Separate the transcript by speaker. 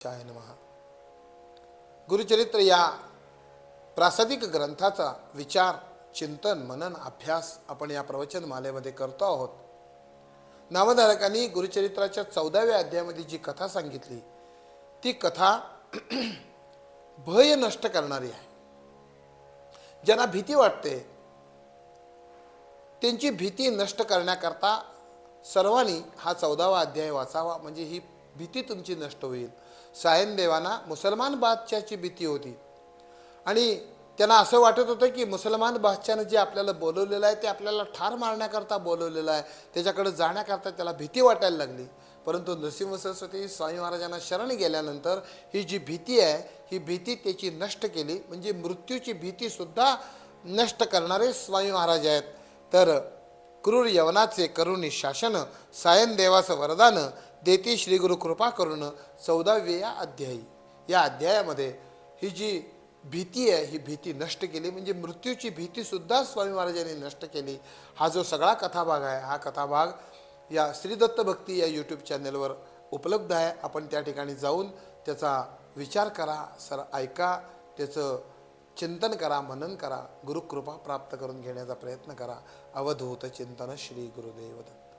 Speaker 1: Shy नमः. गुरुचरित्र या प्रासादिक ग्रंथाचा विचार, चिंतन, मनन, अभ्यास आपण या प्रवचन मालेमध्ये करतो आहोत. नामधारकांनी गुरुचरित्राच्या 14व्या अध्यायामध्ये जी कथा सांगितली ती कथा भय नष्ट करणारी आहे. ज्यांना भीती वाटते त्यांची भीती नष्ट करण्याकरता सर्वांनी हा 14वा अध्याय वाचावा, म्हणजे ही भीती तुमची नष्ट होईल. सायन देवांना मुसलमान बादशाहची भीती होती आणि त्यांना असं वाटत होतं की मुसलमान बादशाहनं जे आपल्याला बोलवलेलं आहे ते आपल्याला ठार मारण्याकरता बोलवलेलं आहे, त्याच्याकडे जाण्याकरता त्याला भीती वाटायला लागली. परंतु नृसिंह सरस्वती स्वामी महाराजांना शरण गेल्यानंतर ही जी भीती आहे ही भीती त्याची नष्ट केली, म्हणजे मृत्यूची भीतीसुद्धा नष्ट करणारे स्वामी महाराज आहेत. तर क्रूर यवनाचे करुणी शासन, सायन देवाचं वरदान, देती श्री गुरु कृपा करून 14व्या अध्यायी. या अध्यायामध्ये ही जी भीती आहे ही भीती नष्ट केली, म्हणजे मृत्यूची भीतीसुद्धा स्वामी महाराजांनी नष्ट केली. हा जो सगळा कथाभाग आहे हा कथाभाग या श्री दत्त भक्ती या यूट्यूब चॅनलवर उपलब्ध आहे. आपण त्या ठिकाणी जाऊन त्याचा विचार करा, ऐका, त्याचं चिंतन करा, मनन करा, गुरुकृपा प्राप्त करून घेण्याचा प्रयत्न करा. अवधूत चिंतन श्री गुरुदेव दत्त.